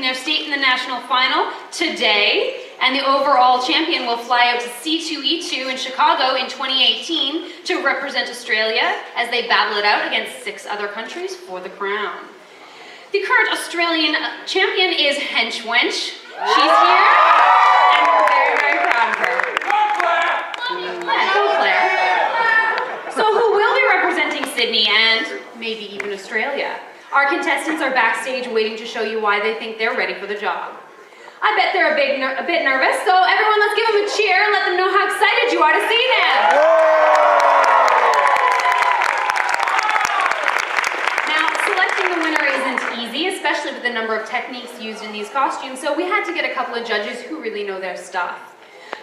their state in the national final today, and the overall champion will fly out to C2E2 in Chicago in 2018 to represent Australia as they battle it out against 6 other countries for the crown. The current Australian champion is Hench Wench. She's here, and we're very, very proud of her. Go Claire. So who will be representing Sydney and maybe even Australia? Our contestants are backstage waiting to show you why they think they're ready for the job. I bet they're a bit nervous, so everyone let's give them a cheer and let them know how excited you are to see them. Now, selecting the winner isn't easy, especially with the number of techniques used in these costumes, so we had to get a couple of judges who really know their stuff.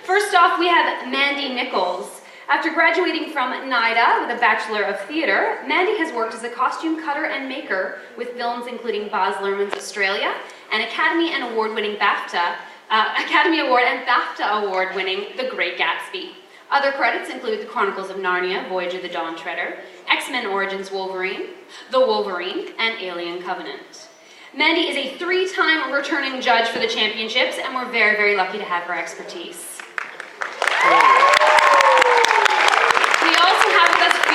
First off, we have Mandy Nichols. After graduating from NIDA with a Bachelor of Theatre, Mandy has worked as a costume cutter and maker with films including Baz Luhrmann's Australia and Academy and Award-winning Academy Award and BAFTA Award-winning The Great Gatsby. Other credits include The Chronicles of Narnia, Voyage of the Dawn Treader, X-Men Origins Wolverine, The Wolverine, and Alien Covenant. Mandy is a 3-time returning judge for the championships, and we're very, very lucky to have her expertise.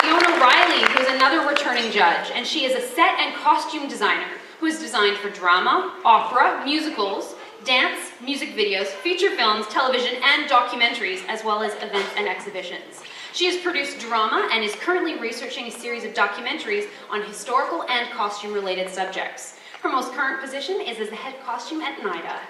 Fiona Riley, who is another returning judge, and she is a set and costume designer who has designed for drama, opera, musicals, dance, music videos, feature films, television, and documentaries, as well as events and exhibitions. She has produced drama and is currently researching a series of documentaries on historical and costume-related subjects. Her most current position is as the head costume at NIDA.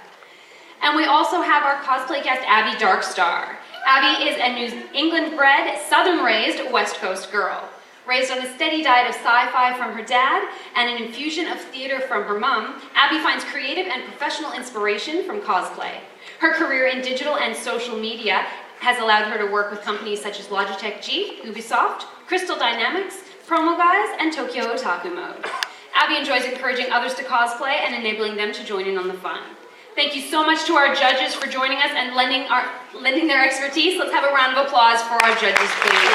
And we also have our cosplay guest, Abby Darkstar. Abby is a New England-bred, Southern-raised West Coast girl. Raised on a steady diet of sci-fi from her dad and an infusion of theater from her mom, Abby finds creative and professional inspiration from cosplay. Her career in digital and social media has allowed her to work with companies such as Logitech G, Ubisoft, Crystal Dynamics, Promo Guys, and Tokyo Otaku Mode. Abby enjoys encouraging others to cosplay and enabling them to join in on the fun. Thank you so much to our judges for joining us and lending their expertise. Let's have a round of applause for our judges, please.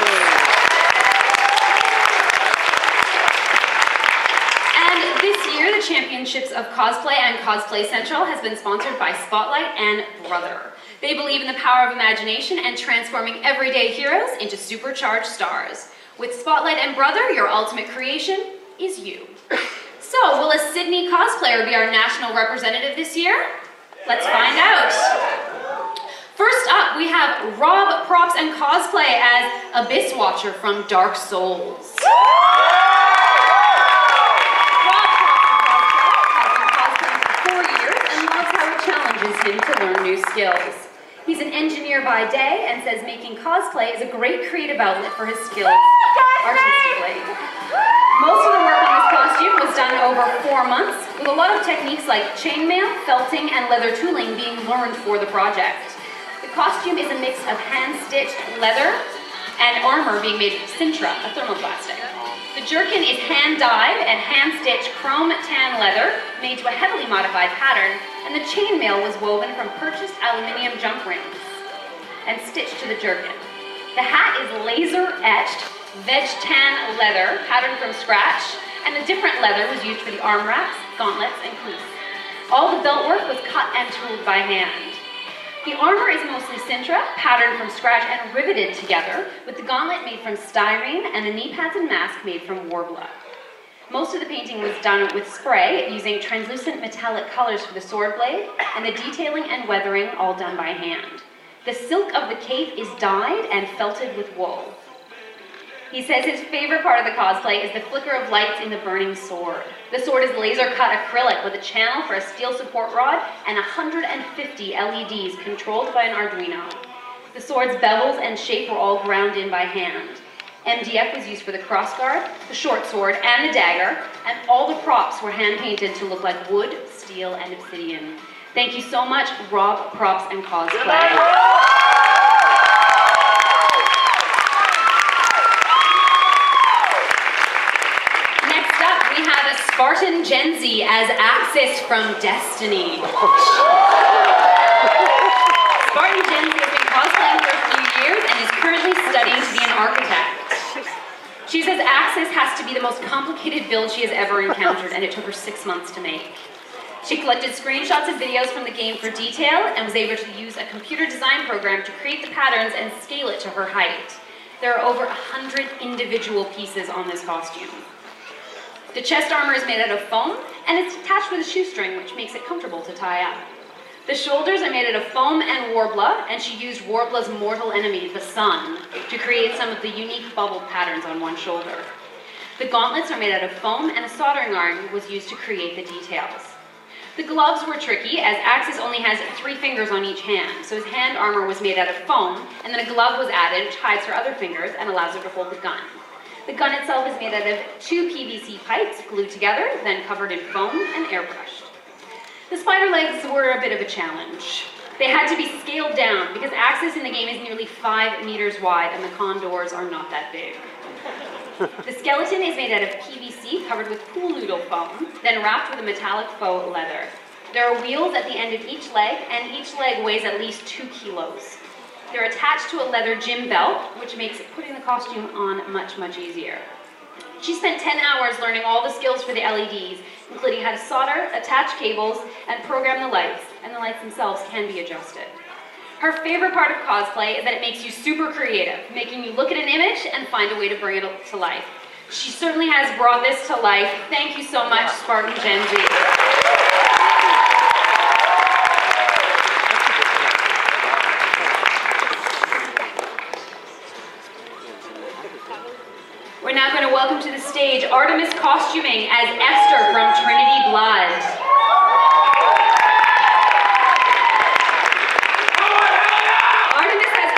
And this year, the Championships of Cosplay and Cosplay Central has been sponsored by Spotlight and Brother. They believe in the power of imagination and transforming everyday heroes into supercharged stars. With Spotlight and Brother, your ultimate creation is you. So, will a Sydney cosplayer be our national representative this year? Let's find out. First up, we have Rob Props and Cosplay as Abyss Watcher from Dark Souls. Rob Props and Cosplay has been cosplaying for 4 years and loves how it challenges him to learn new skills. He's an engineer by day and says making cosplay is a great creative outlet for his skills artistically. Most of the work on this costume was done over 4 months, with a lot of techniques like chainmail, felting, and leather tooling being learned for the project. The costume is a mix of hand-stitched leather and armor being made of Sintra, a thermoplastic. The jerkin is hand-dyed and hand-stitched chrome tan leather made to a heavily modified pattern, and the chainmail was woven from purchased aluminium jump rings and stitched to the jerkin. The hat is laser-etched veg tan leather patterned from scratch, and the different leather was used for the arm wraps, gauntlets, and cleats. All the belt work was cut and tooled by hand. The armor is mostly Sintra, patterned from scratch and riveted together, with the gauntlet made from styrene and the knee pads and mask made from warbler. Most of the painting was done with spray, using translucent metallic colors for the sword blade, and the detailing and weathering all done by hand. The silk of the cape is dyed and felted with wool. He says his favorite part of the cosplay is the flicker of lights in the burning sword. The sword is laser-cut acrylic with a channel for a steel support rod and 150 LEDs controlled by an Arduino. The sword's bevels and shape were all ground in by hand. MDF was used for the crossguard, the short sword, and the dagger, and all the props were hand-painted to look like wood, steel, and obsidian. Thank you so much, Rob Props and Cosplay. Spartan Gen Z as Axis from Destiny. Spartan Gen Z has been cosplaying for a few years and is currently studying to be an architect. She says Axis has to be the most complicated build she has ever encountered, and it took her 6 months to make. She collected screenshots of videos from the game for detail and was able to use a computer design program to create the patterns and scale it to her height. There are over 100 individual pieces on this costume. The chest armor is made out of foam, and it's attached with a shoestring, which makes it comfortable to tie up. The shoulders are made out of foam and Warbler, and she used Warbler's mortal enemy, the sun, to create some of the unique bubbled patterns on one shoulder. The gauntlets are made out of foam, and a soldering iron was used to create the details. The gloves were tricky, as Axis only has 3 fingers on each hand, so his hand armor was made out of foam, and then a glove was added, which hides her other fingers and allows her to hold the gun. The gun itself is made out of 2 PVC pipes glued together, then covered in foam and airbrushed. The spider legs were a bit of a challenge. They had to be scaled down because Axis in the game is nearly 5 meters wide and the condors are not that big. The skeleton is made out of PVC covered with pool noodle foam, then wrapped with a metallic faux leather. There are wheels at the end of each leg, and each leg weighs at least 2 kilos. They're attached to a leather gym belt, which makes putting the costume on much, much easier. She spent 10 hours learning all the skills for the LEDs, including how to solder, attach cables, and program the lights, and the lights themselves can be adjusted. Her favorite part of cosplay is that it makes you super creative, making you look at an image and find a way to bring it to life. She certainly has brought this to life. Thank you so much, Spartan Gen Z. We're now going to welcome to the stage Artemis costuming as Esther from Trinity Blood. Artemis has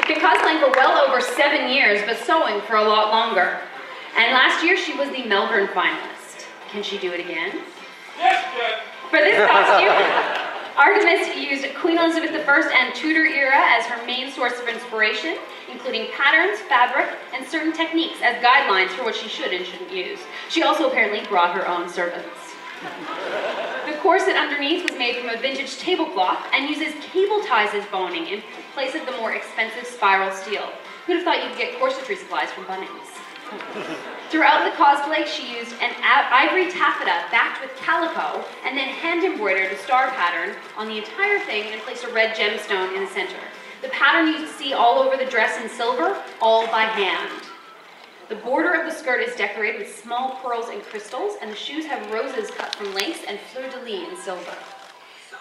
been cosplaying for well over 7 years, but sewing for a lot longer. And last year she was the Melbourne finalist. Can she do it again? Yes, for this costume, Artemis used Queen Elizabeth I and Tudor era as her main source of inspiration, including patterns, fabric, and certain techniques as guidelines for what she should and shouldn't use. She also apparently brought her own servants. The corset underneath was made from a vintage tablecloth and uses cable ties as boning in place of the more expensive spiral steel. Who'd have thought you'd get corsetry supplies from Bunnings? Throughout the cosplay, she used an ivory taffeta backed with calico and then hand-embroidered a star pattern on the entire thing and placed a red gemstone in the center. The pattern you see all over the dress in silver, all by hand. The border of the skirt is decorated with small pearls and crystals, and the shoes have roses cut from lace and fleur-de-lis in silver.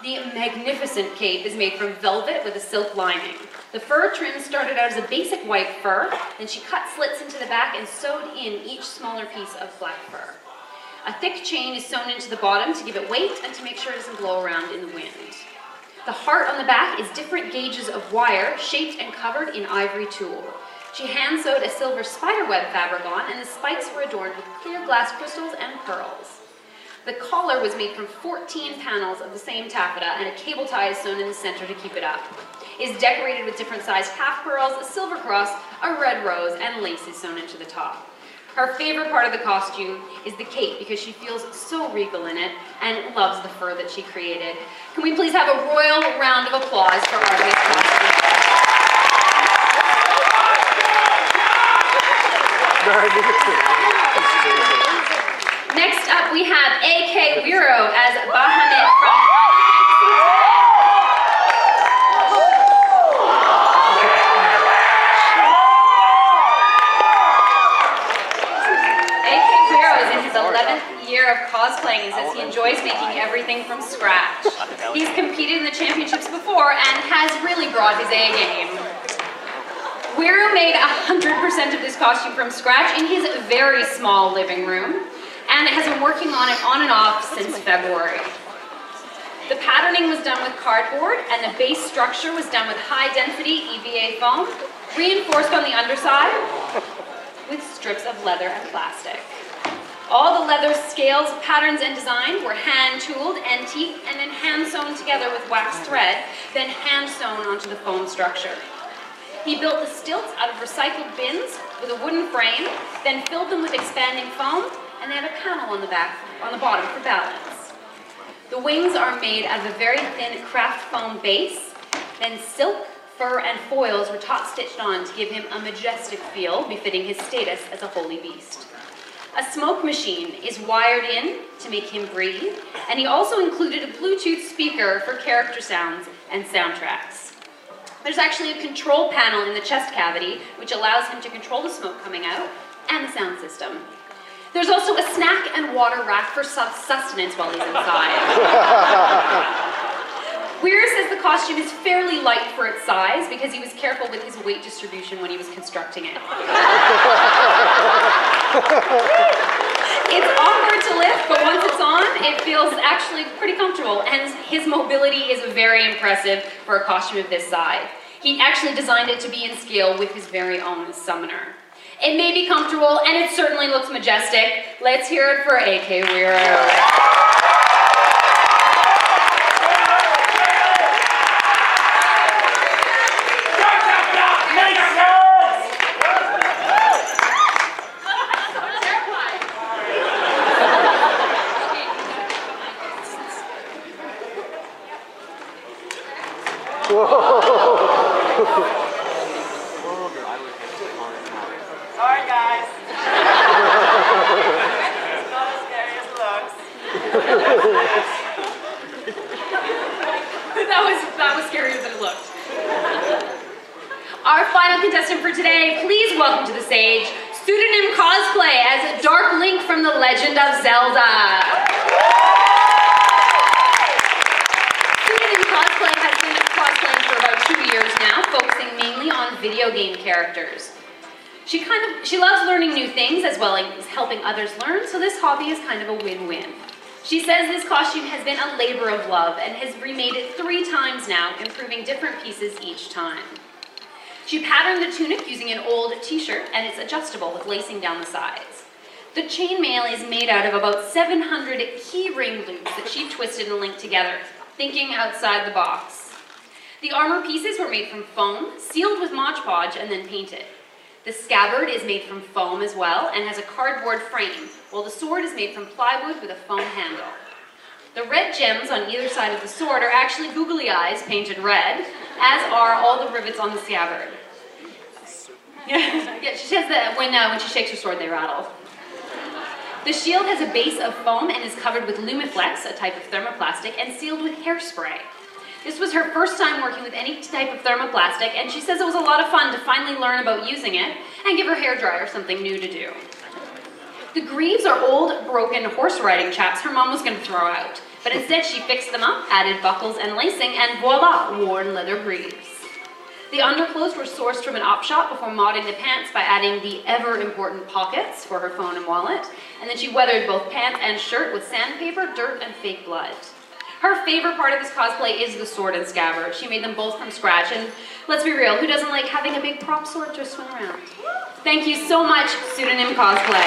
The magnificent cape is made from velvet with a silk lining. The fur trim started out as a basic white fur, then she cut slits into the back and sewed in each smaller piece of black fur. A thick chain is sewn into the bottom to give it weight and to make sure it doesn't blow around in the wind. The heart on the back is different gauges of wire, shaped and covered in ivory tulle. She hand-sewed a silver spiderweb fabric on, and the spikes were adorned with clear glass crystals and pearls. The collar was made from 14 panels of the same taffeta, and a cable tie is sewn in the center to keep it up. It is decorated with different sized half pearls, a silver cross, a red rose, and lace is sewn into the top. Her favorite part of the costume is the cape because she feels so regal in it and loves the fur that she created. Can we please have a royal round of applause for Artemis costume? Next up we have A.K. Wiro as Bahamut from A.K. Wiro is in his 11th year of cosplaying and says he enjoys making everything from scratch. He's competed in the championships before and has really brought his A game. Wiro made 100% of this costume from scratch in his very small living room and has been working on it on and off since February. The patterning was done with cardboard and the base structure was done with high-density EVA foam, reinforced on the underside with strips of leather and plastic. All the leather scales, patterns, and design were hand-tooled, antique, and then hand-sewn together with wax thread, then hand-sewn onto the foam structure. He built the stilts out of recycled bins with a wooden frame, then filled them with expanding foam, and they had a panel on the bottom for balance. The wings are made out of a very thin craft foam base, then silk, fur, and foils were top stitched on to give him a majestic feel befitting his status as a holy beast. A smoke machine is wired in to make him breathe, and he also included a Bluetooth speaker for character sounds and soundtracks. There's actually a control panel in the chest cavity, which allows him to control the smoke coming out and the sound system. There's also a snack and water rack for sustenance while he's inside. Weir says the costume is fairly light for its size because he was careful with his weight distribution when he was constructing it. It's awkward to lift, but once it's on, it feels actually pretty comfortable, and his mobility is very impressive for a costume of this size. He actually designed it to be in scale with his very own summoner. It may be comfortable, and it certainly looks majestic. Let's hear it for A.K. Weir. Sorry guys. It's not as scary as it looks. That was scarier than it looked. Our final contestant for today, please welcome to the stage, Pseudonym Cosplay as Dark Link from The Legend of Zelda. Pseudonym Cosplay has been cosplaying for about 2 years now, focusing mainly on video game characters. She loves learning new things as well as helping others learn, so this hobby is kind of a win-win. She says this costume has been a labor of love and has remade it 3 times now, improving different pieces each time. She patterned the tunic using an old t-shirt, and it's adjustable with lacing down the sides. The chainmail is made out of about 700 key ring loops that she twisted and linked together, thinking outside the box. The armor pieces were made from foam, sealed with Mod Podge, and then painted. The scabbard is made from foam as well and has a cardboard frame, while the sword is made from plywood with a foam handle. The red gems on either side of the sword are actually googly eyes painted red, as are all the rivets on the scabbard. Yeah, she says that when she shakes her sword, they rattle. The shield has a base of foam and is covered with Lumiflex, a type of thermoplastic, and sealed with hairspray. This was her first time working with any type of thermoplastic, and she says it was a lot of fun to finally learn about using it and give her hairdryer something new to do. The greaves are old, broken horse riding chaps her mom was going to throw out, but instead she fixed them up, added buckles and lacing, and voila, worn leather greaves. The underclothes were sourced from an op shop before modding the pants by adding the ever-important pockets for her phone and wallet, and then she weathered both pants and shirt with sandpaper, dirt, and fake blood. Her favorite part of this cosplay is the sword and scabbard. She made them both from scratch, and let's be real, who doesn't like having a big prop sword to swing around? Thank you so much, Pseudonym Cosplay.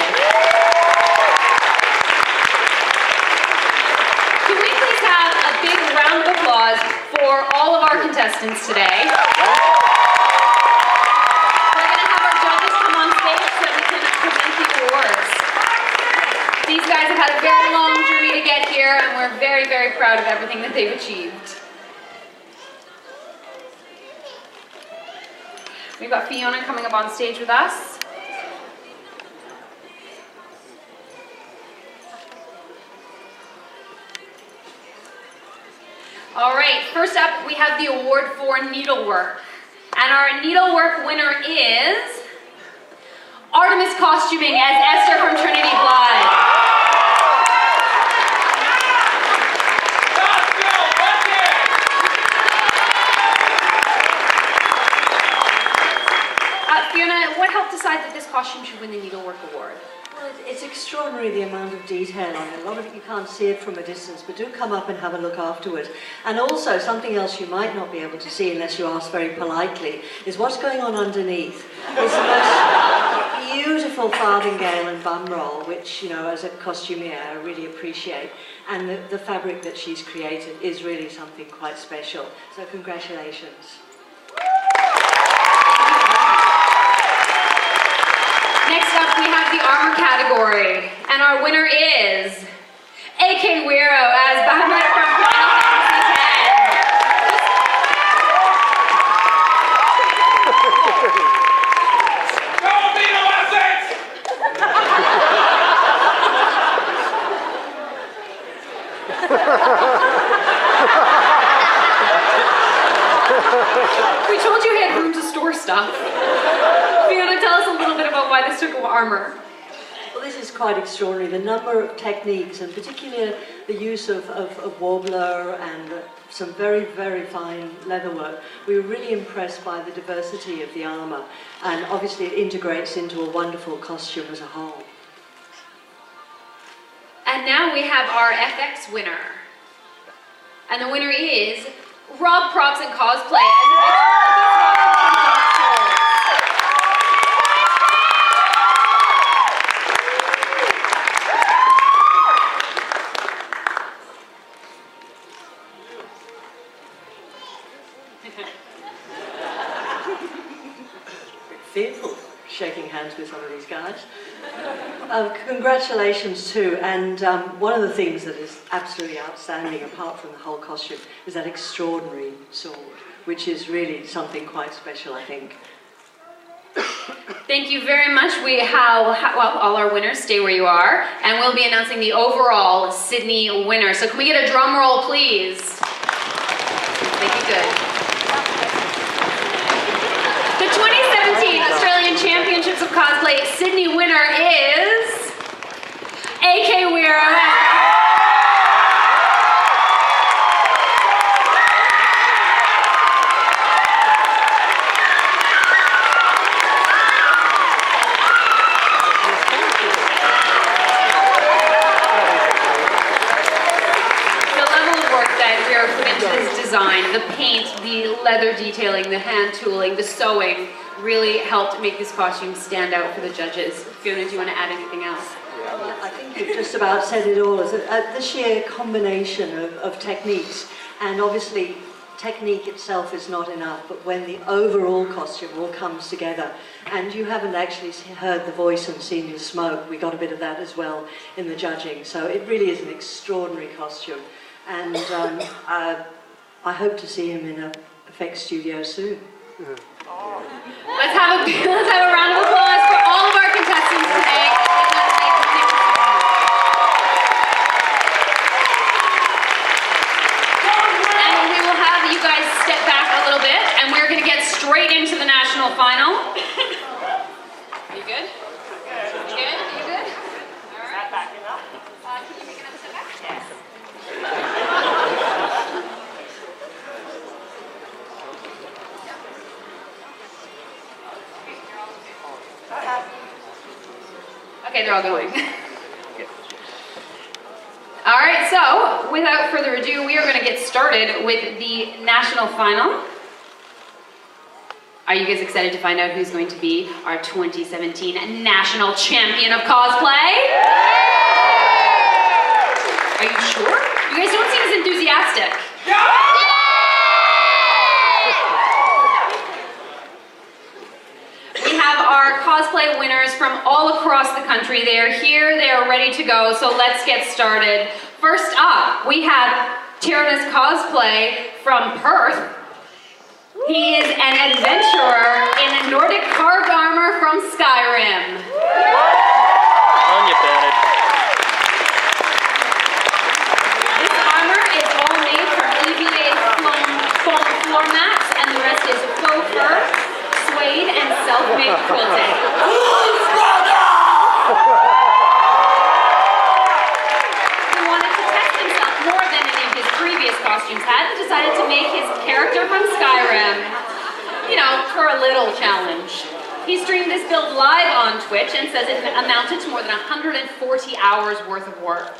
Can we please have a big round of applause for all of our contestants today? We're going to have our judges come on stage so that we can present the awards. These guys have had a very long journey to get here, and we're very, very proud of everything that they've achieved. We've got Fiona coming up on stage with us. All right, first up we have the award for needlework. And our needlework winner is Artemis Costuming as Esther from Trinity Blood. Fiona, what helped decide that this costume should win the Needlework Award? Well, it's extraordinary the amount of detail on it. A lot of it you can't see it from a distance, but do come up and have a look afterwards. And also, something else you might not be able to see unless you ask very politely, is what's going on underneath. It's the most beautiful farthingale and bum roll, which, you know, as a costumier, I really appreciate. And the fabric that she's created is really something quite special. So congratulations. Next up, we have the armor category, and our winner is A.K. Weir as Bahamut from Final Fantasy X. We told you he had room to store stuff. Fiona, tell us a little bit about why this took armor. Well, this is quite extraordinary. The number of techniques, and particularly the use of warbler and some very, very fine leather work. We were really impressed by the diversity of the armour, and obviously it integrates into a wonderful costume as a whole. And now we have our FX winner. And the winner is Rob Props and Cosplay. Fearful shaking hands with some of these guys. Congratulations too, and one of the things that is absolutely outstanding, apart from the whole costume, is that extraordinary sword, which is really something quite special, I think. Thank you very much. We have, well, all our winners, stay where you are, and we'll be announcing the overall Sydney winner. So can we get a drum roll, please? Thank you, good. The 2017 Australian Championships of Cosplay Sydney winner is AK Weir. Design, the paint, the leather detailing, the hand tooling, the sewing really helped make this costume stand out for the judges. Fiona, do you want to add anything else? Well, I think you've just about said it all. It's the sheer combination of techniques, and obviously technique itself is not enough, but when the overall costume all comes together, and you haven't actually heard the voice and seen the smoke, we got a bit of that as well in the judging, so it really is an extraordinary costume, and I hope to see him in an effects studio soon. Let's have a round of applause for all of our contestants today. And we will have you guys step back a little bit, and we're going to get straight into the national final. You good? You good? You good? All right. Backing up. Can you make another step back? Yes. Okay, they're all going. All right, so without further ado, we are going to get started with the national final. Are you guys excited to find out who's going to be our 2017 national champion of cosplay? Are you sure? You guys don't seem as enthusiastic. We have our cosplay winners from all across the country. They are here, they are ready to go, so let's get started. First up, we have Tyrannus Cosplay from Perth. He is an adventurer in a Nordic carved armor from Skyrim. On you, Bennett. This armor is all made from EVA foam floor mats, and the rest is faux fur, suede, and self-made quilting. He wanted to test himself more than any of his previous costumes had, and decided to make his character from Skyrim, you know, for a little challenge. He streamed this build live on Twitch and says it amounted to more than 140 hours worth of work.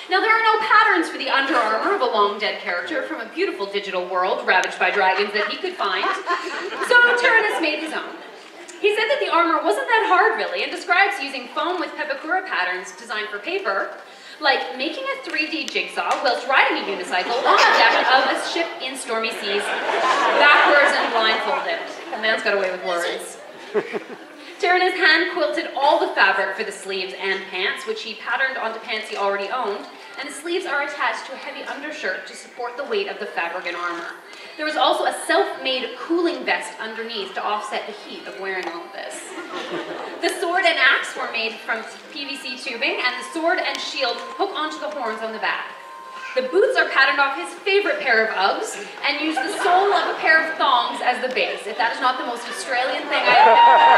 Now, there are no patterns for the under armor of a long dead character from a beautiful digital world ravaged by dragons that he could find, so Tyrannus made his own. He said that the armor wasn't that hard, really, and describes using foam with pepakura patterns designed for paper, like making a 3D jigsaw whilst riding a unicycle on the deck of a ship in stormy seas, backwards and blindfolded. The man's got away with words. Tyrannus hand-quilted all the fabric for the sleeves and pants, which he patterned onto pants he already owned, and the sleeves are attached to a heavy undershirt to support the weight of the fabric and armor. There was also a self-made cooling vest underneath to offset the heat of wearing all of this. The sword and axe were made from PVC tubing, and the sword and shield hook onto the horns on the back. The boots are patterned off his favorite pair of Uggs and use the sole of a pair of thongs as the base. If that is not the most Australian thing I have ever heard.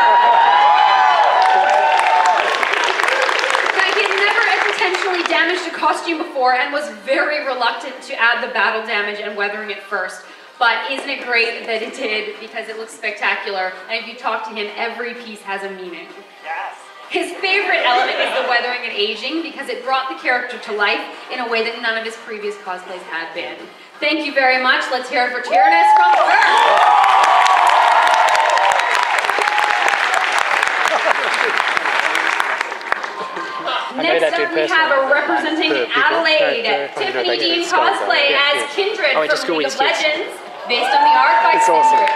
Now, he had never intentionally damaged a costume before and was very reluctant to add the battle damage and weathering it first. But isn't it great that it did, because it looks spectacular, and if you talk to him, every piece has a meaning. Yes. His favorite element is the weathering and aging, because it brought the character to life in a way that none of his previous cosplays had been. Thank you very much. Let's hear it for Tyrannus from Perth. Next up, we have a representing Adelaide, Tiffany Dean cosplay as Kindred from League of Legends, based on the art by Kindred.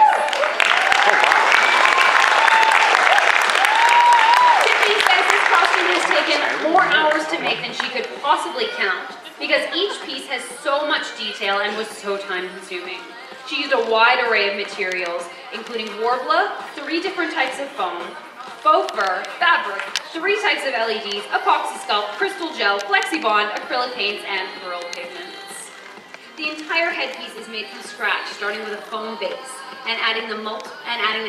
Tiffany says this costume has taken more hours to make than she could possibly count, because each piece has so much detail and was so time consuming. She used a wide array of materials, including Warbler, 3 different types of foam, faux fur, fabric, 3 types of LEDs, epoxy sculpt, crystal gel, flexibond, acrylic paints, and pearl pigments. The entire headpiece is made from scratch, starting with a foam base and adding the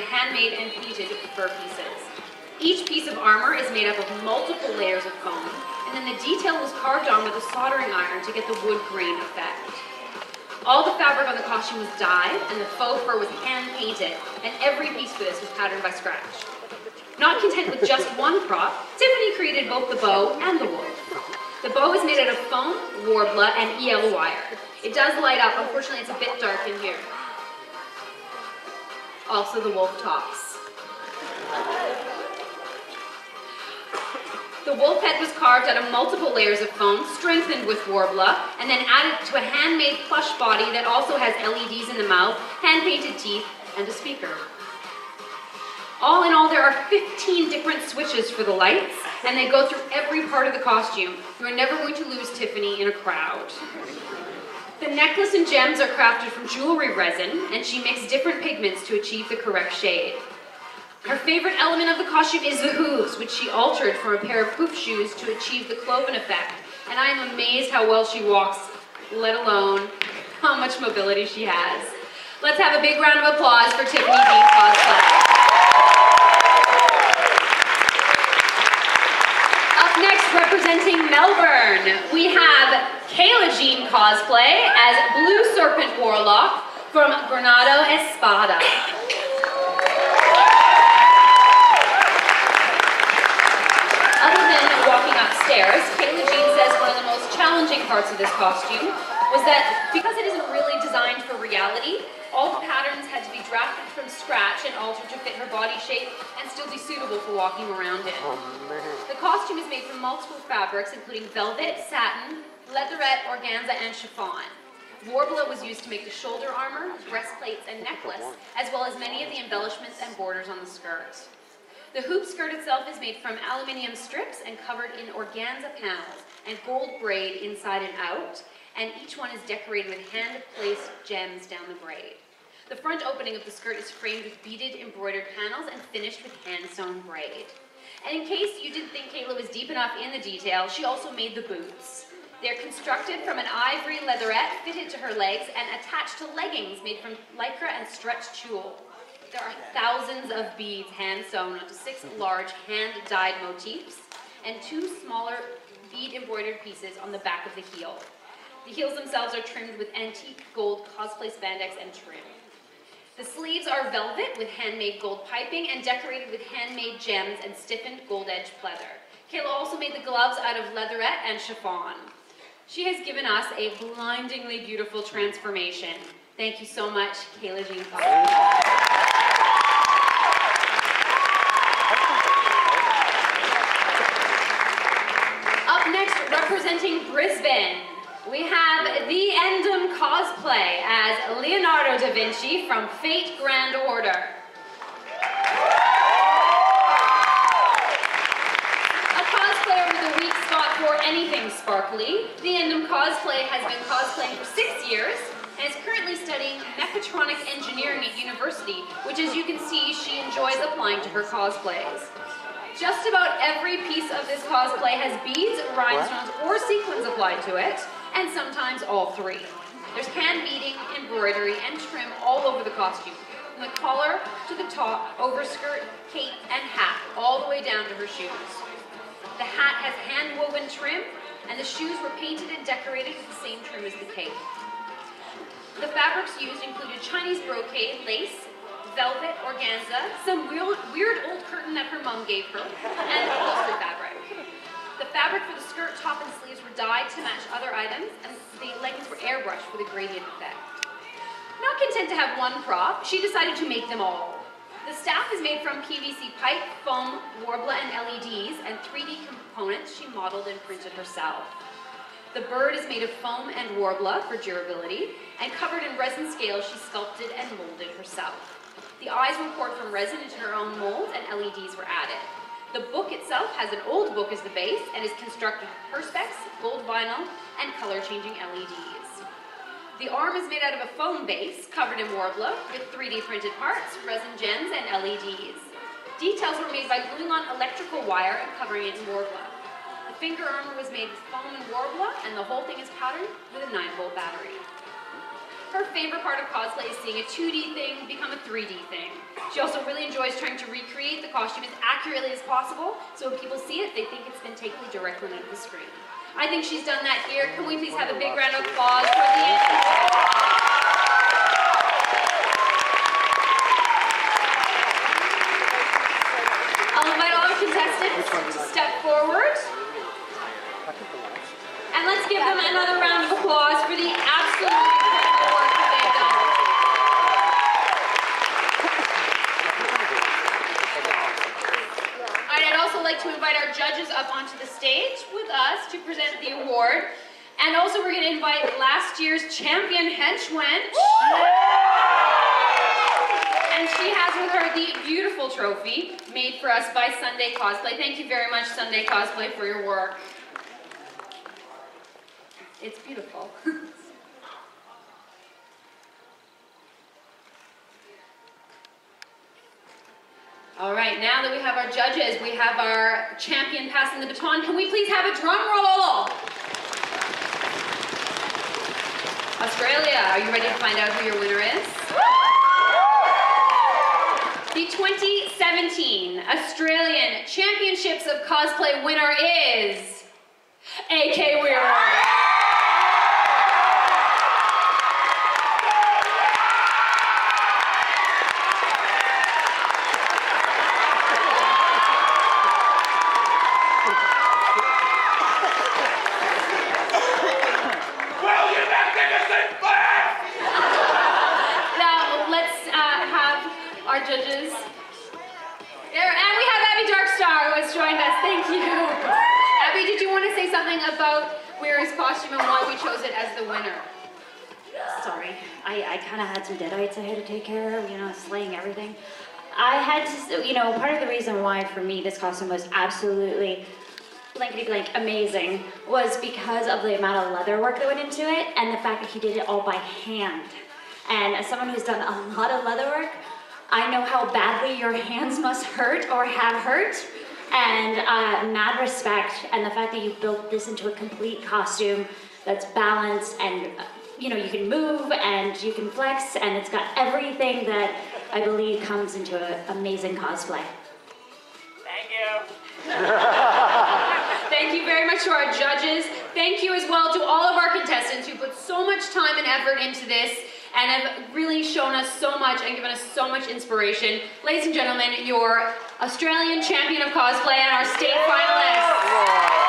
handmade and painted fur pieces. Each piece of armor is made up of multiple layers of foam, and then the detail was carved on with a soldering iron to get the wood grain effect. All the fabric on the costume was dyed, and the faux fur was hand-painted, and every piece for this was patterned by scratch. Not content with just one prop, Tiffany created both the bow and the wolf. The bow is made out of foam, Warbler, and EL wire. It does light up, unfortunately it's a bit dark in here. Also the wolf tops. The wolf head was carved out of multiple layers of foam, strengthened with Warbler, and then added to a handmade plush body that also has LEDs in the mouth, hand-painted teeth, and a speaker. All in all, there are 15 different switches for the lights, and they go through every part of the costume. You are never going to lose Tiffany in a crowd. The necklace and gems are crafted from jewelry resin, and she mixed different pigments to achieve the correct shade. Her favorite element of the costume is the hooves, which she altered from a pair of poof shoes to achieve the cloven effect. And I am amazed how well she walks, let alone how much mobility she has. Let's have a big round of applause for Tiffany Dean cosplay. Up next, representing Melbourne, we have Kayla Jean cosplay as Blue Serpent Warlock from Granado Espada. Other than walking upstairs, Kayla Jean says one of the most challenging parts of this costume was that because it isn't really designed for reality, all the patterns had to be drafted from scratch and altered to fit her body shape and still be suitable for walking around in. The costume is made from multiple fabrics, including velvet, satin, leatherette, organza, and chiffon. Warbler was used to make the shoulder armor, breastplates, and necklace, as well as many of the embellishments and borders on the skirt. The hoop skirt itself is made from aluminium strips and covered in organza panels and gold braid inside and out, and each one is decorated with hand-placed gems down the braid. The front opening of the skirt is framed with beaded embroidered panels and finished with hand-sewn braid. And in case you didn't think Kayla was deep enough in the detail, she also made the boots. They're constructed from an ivory leatherette fitted to her legs and attached to leggings made from lycra and stretched tulle. There are thousands of beads hand-sewn onto 6 large hand-dyed motifs and 2 smaller bead-embroidered pieces on the back of the heel. The heels themselves are trimmed with antique gold cosplay spandex and trim. The sleeves are velvet with handmade gold piping and decorated with handmade gems and stiffened gold-edged pleather. Kayla also made the gloves out of leatherette and chiffon. She has given us a blindingly beautiful transformation. Thank you so much, Kayla Jean Cosplay. Up next, representing Brisbane, we have the Endem cosplay as Leonardo da Vinci from Fate Grand Order. A cosplayer with a weak spot for anything sparkly, the Endem cosplay has been cosplaying for 6 years and is currently studying mechatronic engineering at university, which, as you can see, she enjoys applying to her cosplays. Just about every piece of this cosplay has beads, rhinestones, or sequins applied to it, and sometimes all three. There's hand beading, embroidery, and trim all over the costume, from the collar to the top, overskirt, cape, and hat, all the way down to her shoes. The hat has hand-woven trim, and the shoes were painted and decorated with the same trim as the cape. The fabrics used included Chinese brocade, lace, velvet, organza, some weird old curtain that her mom gave her, and upholstery fabric. The fabric for the skirt, top, and sleeves were dyed to match other items, and the leggings were airbrushed with a gradient effect. Not content to have one prop, she decided to make them all. The staff is made from PVC pipe, foam, warbler, and LEDs, and 3D components she modeled and printed herself. The bird is made of foam and warbler for durability, and covered in resin scales she sculpted and molded herself. The eyes were poured from resin into her own mold, and LEDs were added. The book itself has an old book as the base and is constructed with perspex, gold vinyl, and color-changing LEDs. The arm is made out of a foam base covered in warbler with 3D printed parts, resin gems, and LEDs. Details were made by gluing on electrical wire and covering it in warbler. The finger armor was made with foam and warbler, and the whole thing is patterned with a 9-volt battery. Her favorite part of cosplay is seeing a 2D thing become a 3D thing. She also really enjoys trying to recreate the costume as accurately as possible, so when people see it, they think it's been taken directly into the screen. I think she's done that here. Can we please have a big round of applause for the I'll invite all our contestants to step forward. And let's give them another round of applause for the absolutely incredible work that they've done. All right, I'd also like to invite our judges up onto the stage with us to present the award. And also we're going to invite last year's champion henchwench. And she has with her the beautiful trophy made for us by Sunday Cosplay. Thank you very much, Sunday Cosplay, for your work. It's beautiful. All right, now that we have our judges, we have our champion passing the baton. Can we please have a drum roll? Australia, are you ready to find out who your winner is? The 2017 Australian Championships of Cosplay winner is AK Weir. Our judges. There, and we have Abby Darkstar who has joined us. Thank you. Abby, did you want to say something about Weir's costume and why we chose it as the winner? Sorry, I kind of had some deadites I had to take care of, slaying everything. I had to, part of the reason why for me this costume was absolutely blankety-blank amazing was because of the amount of leather work that went into it and the fact that he did it all by hand. And as someone who's done a lot of leather work, I know how badly your hands must hurt or have hurt, and mad respect, and the fact that you built this into a complete costume that's balanced and, you can move and you can flex, and it's got everything that I believe comes into an amazing cosplay. Thank you. Thank you very much to our judges. Thank you as well to all of our contestants who put so much time and effort into this and have really shown us so much and given us so much inspiration. Ladies and gentlemen, your Australian champion of cosplay and our state finalists.